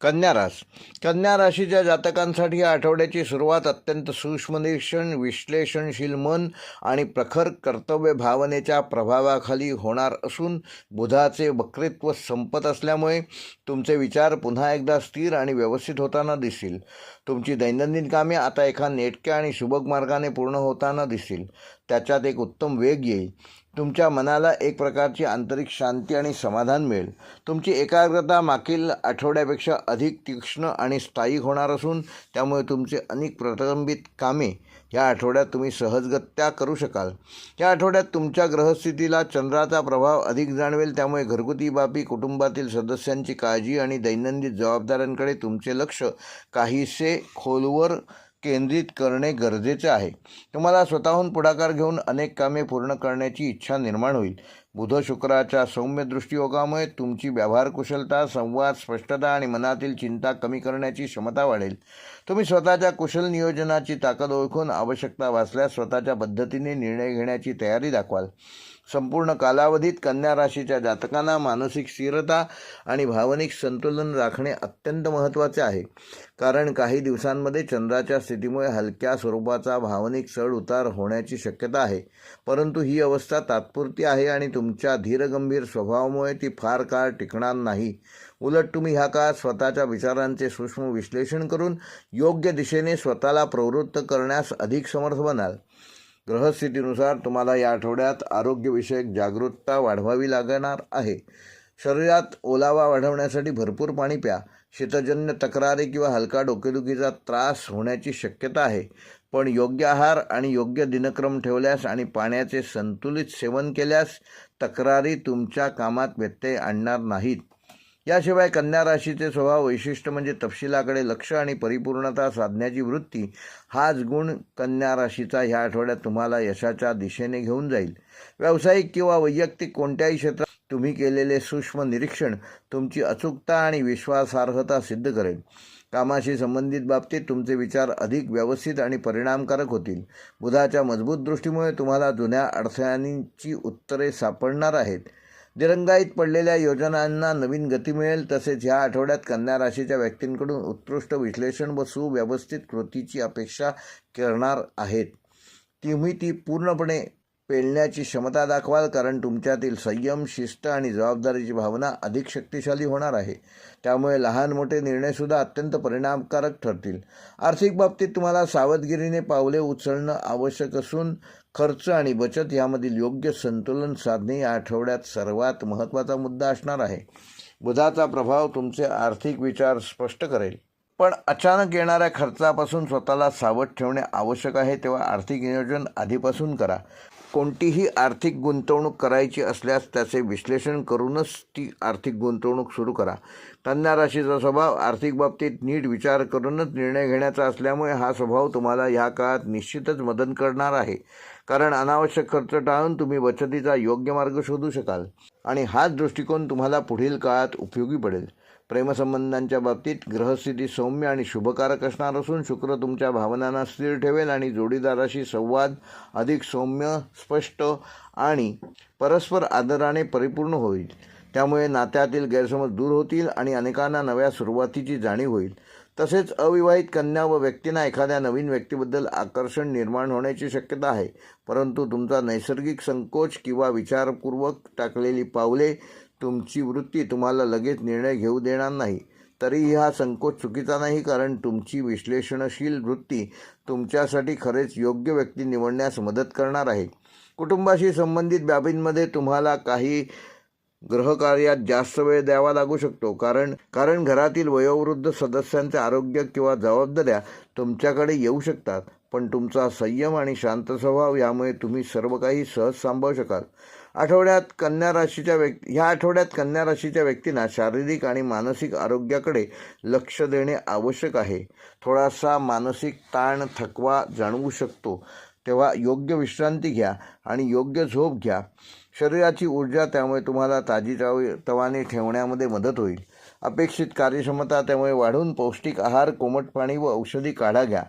कन्या राशीच्या जातकांसाठी या आठवड्याची सुरुवात अत्यंत सूक्ष्म निरीक्षण, विश्लेषणशील मन आणि प्रखर कर्तव्य भावनेच्या प्रभावाखाली होणार असून बुधाचे वक्तृत्व संपत असल्यामुळे तुमचे विचार पुन्हा एकदा स्थिर आणि व्यवस्थित होताना दिसतील. तुमची दैनंदिन कामे आता एका नेटक्या आणि सुबक मार्गाने पूर्ण होताना दिसतील. त्याच्यात एक उत्तम वेग येईल. तुमच्या मनाला एक प्रकारची आंतरिक शांती आणि समाधान मिळेल. तुमची एकाग्रता मागील आठवड्यापेक्षा अधिक तीक्ष्ण आणि स्थायी होणार असून त्यामुळे तुमचे अनेक प्रलंबित कामे या आठवड्यात तुम्ही सहजगत्या करू शकाल. या आठवड्यात तुमच्या ग्रहस्थितीला चंद्राचा प्रभाव अधिक जाणवेल. त्यामुळे घरगुती बाबी, कुटुंबातील सदस्यांची काळजी आणि दैनंदिन जबाबदाऱ्यांकडे तुमचे लक्ष काहीसे खोलवर केंद्रित करणे गरजेचे आहे. तुम्हाला स्वतःहून पुढाकार घेऊन अनेक कामे पूर्ण करण्याची इच्छा निर्माण होईल. बुध शुक्राच्या सौम्य दृष्टियोगामुळे तुमची व्यवहार कुशलता, संवाद, स्पष्टता आणि मनातील चिंता कमी करण्याची क्षमता वाढेल. तुम्ही स्वतःच्या कुशल नियोजनाची ताकद ओळखून आवश्यकता भासल्यास स्वतःच्या पद्धतीने निर्णय घेण्याची तयारी दाखवाल. संपूर्ण कालावधीत कन्या राशीच्या जातकांना मानसिक स्थिरता आणि भावनिक संतुलन राखणे अत्यंत महत्त्वाचे आहे. कारण काही दिवसांमध्ये चंद्राच्या स्थितीमुळे हलक्या स्वरूपाचा भावनिक चढ उतार होण्याची शक्यता आहे. परंतु ही अवस्था तात्पुरती आहे आणि तुमच्या धीरगंभीर स्वभावामुळे ती फार काळ टिकणार नाही. उलट तुम्ही ह्या काळात स्वतःच्या विचारांचे सूक्ष्म विश्लेषण करून योग्य दिशेने स्वतःला प्रवृत्त करण्यास अधिक समर्थ बनाल. ग्रहस्थितीनुसार तुम्हाला या आठवड्यात आरोग्यविषयक जागरूकता वाढवावी लागणार आहे. शरीरात ओलावा वाढवण्यासाठी भरपूर पाणी प्या. शीतजन्य तक्रारी किंवा हलका डोकेदुखीचा त्रास होण्याची शक्यता आहे. पण योग्य आहार आणि योग्य दिनक्रम ठेवल्यास आणि पाण्याचे संतुलित सेवन केल्यास तक्रारी तुमच्या कामात व्यत्यय आणणार नाहीत. याशिवाय कन्या राशीचे स्वभाव वैशिष्ट्य म्हणजे तपशिलाकडे लक्ष आणि परिपूर्णता साधण्याची वृत्ती. हाच गुण कन्या राशीचा ह्या आठवड्यात तुम्हाला यशाच्या दिशेने घेऊन जाईल. व्यावसायिक किंवा वैयक्तिक कोणत्याही क्षेत्रात तुम्ही केलेले सूक्ष्म निरीक्षण तुमची अचूकता आणि विश्वासार्हता सिद्ध करेल. कामाशी संबंधित बाबतीत तुमचे विचार अधिक व्यवस्थित आणि परिणामकारक होतील. बुधाच्या मजबूत दृष्टीमुळे तुम्हाला जुन्या अडचणींची उत्तरे सापडणार आहेत. दिरंगाईत पडलेल्या योजनांना नवीन गती मिळेल. तसेच ह्या आठवड्यात कन्या राशीच्या व्यक्तींकडून उत्कृष्ट विश्लेषण व सुव्यवस्थित कृतीची अपेक्षा करणार आहेत. तुम्ही ती पूर्णपणे पेलण्याची क्षमता दाखवाल, कारण तुमच्यातील संयम, शिस्त आणि जबाबदारीची भावना अधिक शक्तिशाली होणार आहे. त्यामुळे लहान मोठे निर्णयसुद्धा अत्यंत परिणामकारक ठरतील. आर्थिक बाबतीत तुम्हाला सावधगिरीने पावले उचलणं आवश्यक असून खर्च आणि बचत यामधील योग्य संतुलन साधणे या आठवड्यात सर्वात महत्त्वाचा मुद्दा असणार आहे. बुधाचा प्रभाव तुमचे आर्थिक विचार स्पष्ट करेल. पण अचानक येणाऱ्या खर्चापासून स्वतःला सावध ठेवणे आवश्यक आहे. तेव्हा आर्थिक नियोजन आधीपासून करा. कोणतीही आर्थिक गुंतवणूक करायची असल्यास त्याचे विश्लेषण करूनच ती आर्थिक गुंतवणूक सुरू करा. कन्या राशीचा स्वभाव आर्थिक बाबतीत नीट विचार करूनच निर्णय घेण्याचा असल्यामुळे हा स्वभाव तुम्हाला ह्या काळात निश्चितच मदत करणार आहे. कारण अनावश्यक खर्च टाळून तुम्ही बचतीचा योग्य मार्ग शोधू शकाल आणि हाच दृष्टिकोन तुम्हाला पुढील काळात उपयोगी पडेल. प्रेमसंबंधांच्या बाबतीत ग्रहस्थिती सौम्य आणि शुभकारक असणार असून शुक्र तुमच्या भावनांना स्थिर ठेवेल आणि जोडीदाराशी संवाद अधिक सौम्य, स्पष्ट आणि परस्पर आदराने परिपूर्ण होईल. त्यामुळे नात्यातील गैरसमज दूर होतील आणि अनेकांना नव्या सुरुवातीची जाणीव होईल. तसेच अविवाहित कन्या व व्यक्तींना एखाद्या नवीन व्यक्तीबद्दल आकर्षण निर्माण होण्याची शक्यता आहे. परंतु तुमचा नैसर्गिक संकोच किंवा विचारपूर्वक टाकलेली पावले तुमची वृत्ती तुम्हाला लगेच निर्णय घेऊ देणार नाही. तरीही हा संकोच चुकीचा नाही, कारण तुमची विश्लेषणशील वृत्ती तुमच्यासाठी खरेच योग्य व्यक्ती निवडण्यास मदत करणार आहे. कुटुंबाशी संबंधित बाबींमध्ये तुम्हाला काही गृहकार्यात जास्त वेळ द्यावा लागू शकतो. कारण घरातील वयोवृद्ध सदस्यांचे आरोग्य किंवा जबाबदाऱ्या तुमच्याकडे येऊ शकतात. पण तुमचा संयम आणि शांत स्वभाव यामुळे तुम्ही सर्व काही सहज सांभाळू शकाल. ह्या आठवड्यात कन्या राशीच्या व्यक्तींना शारीरिक आणि मानसिक आरोग्याकडे लक्ष देणे आवश्यक आहे. थोडासा मानसिक ताण, थकवा जाणवू शकतो. तेव्हा योग्य विश्रांती घ्या आणि योग्य झोप घ्या. शरीराची ऊर्जा त्यामुळे तुम्हाला ताजीतवाने ठेवण्यामध्ये मदत होईल. अपेक्षित कार्यक्षमता त्यामुळे वाढून पौष्टिक आहार, कोमट पाणी व औषधी काढा घ्या.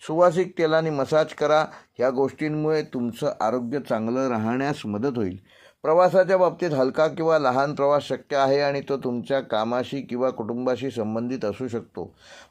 सुवासिक तेलाने मसाज करा. ह्या गोष्टींमुळे तुमचं आरोग्य चांगलं राहण्यास मदत होईल. प्रवासाच्या बाबतीत हलका किंवा लहान प्रवास शक्य आहे आणि तो तुमच्या कामाशी किंवा कुटुंबाशी संबंधित असू शकतो.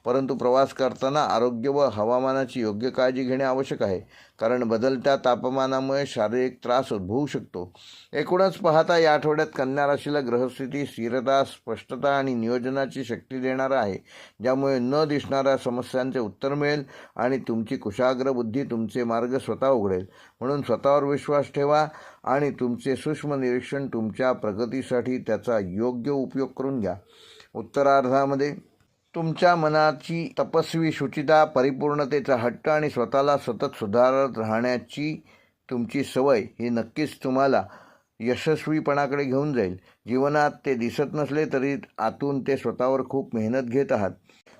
परंतु प्रवास करताना आरोग्य व हवामानाची योग्य काळजी घेणे आवश्यक आहे, कारण बदलत्या तापमानामुळे शारीरिक त्रास उद्भवू शकतो. एकूणच पाहता या आठवड्यात कन्या राशीला ग्रहस्थिती स्थिरता, स्पष्टता आणि नियोजनाची शक्ती देणार आहे, ज्यामुळे न दिसणाऱ्या समस्यांचे उत्तर मिळेल आणि तुमची कुशाग्र बुद्धी तुमचे मार्ग स्वतः उघडेल. म्हणून स्वतःवर विश्वास ठेवा आणि तुमचे सूक्ष्म निरीक्षण तुमच्या प्रगतीसाठी त्याचा योग्य उपयोग करून घ्या. उत्तरार्धामध्ये तुमच्या मनाची तपस्वी शुचिता, परिपूर्णतेचा हट्ट आणि स्वतःला सतत सुधारत राहण्याची तुमची सवय ही नक्कीच तुम्हाला यशस्वीपणाकडे घेऊन जाईल. जीवनात ते दिसत नसले तरी आतून ते स्वतःवर खूप मेहनत घेत आहात.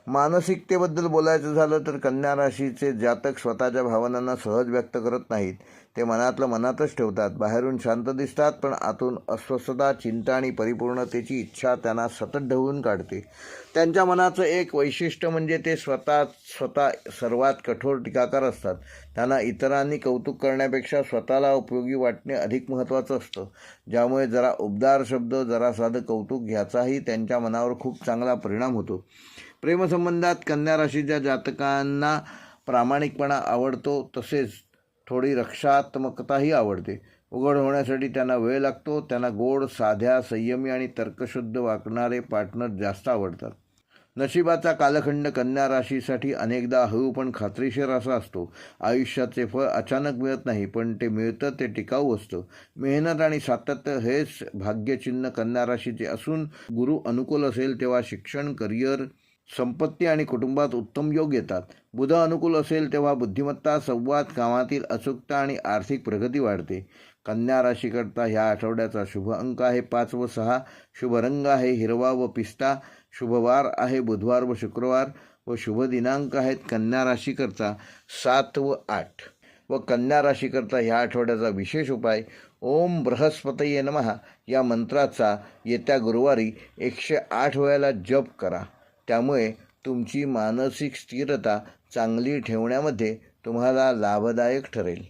मानसिकतेबद्दल बोलायचं झालं तर कन्या राशीचे जातक स्वतःच्या भावनांना सहज व्यक्त करत नाहीत. ते मनातलं मनातच ठेवतात. बाहेरून शांत दिसतात, पण आतून अस्वस्थता, चिंता आणि परिपूर्णतेची इच्छा त्यांना सतत ढवळून काढते. त्यांच्या मनाचं एक वैशिष्ट्य म्हणजे ते स्वतः सर्वात कठोर टीकाकार असतात. त्यांना इतरांनी कौतुक करण्यापेक्षा स्वतःला उपयोगी वाटणे अधिक महत्त्वाचं असतं, ज्यामुळे जरा उबदार शब्द, जरा साधं कौतुक ह्याचाही त्यांच्या मनावर खूप चांगला परिणाम होतो. प्रेमसंबंधात कन्या राशीच्या जातकांना प्रामाणिकपणा आवडतो, तसेच थोडी रक्षात्मकताही आवडते. उघड होण्यासाठी त्यांना वेळ लागतो. त्यांना गोड, साध्या, संयमी आणि तर्कशुद्ध वागणारे पार्टनर जास्त आवडतात. नशिबाचा कालखंड कन्या राशीसाठी अनेकदा हळू पण खात्रीशीर असा असतो. आयुष्याचे फळ अचानक मिळत नाही, पण ते मिळतं ते टिकाऊ असतं. मेहनत आणि सातत्य हेच भाग्यचिन्ह कन्या राशीचे असून गुरु अनुकूल असेल तेव्हा शिक्षण, करिअर, संपत्ती आणि कुटुंबात उत्तम योग येतात. बुध अनुकूल असेल तेव्हा बुद्धिमत्ता, संवाद, कामातील अचूकता आणि आर्थिक प्रगती वाढते. कन्या राशीकरता ह्या आठवड्याचा शुभ अंक आहे 5 व 6. शुभ रंग आहे हिरवा व पिस्ता. शुभवार आहे बुधवार व शुक्रवार व शुभ दिनांक आहेत कन्या राशीकरता 7 व 8. व कन्या राशीकरता ह्या आठवड्याचा विशेष उपाय ओम बृहस्पतये नमः या मंत्राचा येत्या गुरुवारी 108 वेळेला जप करा. त्यामुळे तुमची मानसिक स्थिरता चांगली ठेवण्यामध्ये तुम्हाला लाभदायक ठरेल.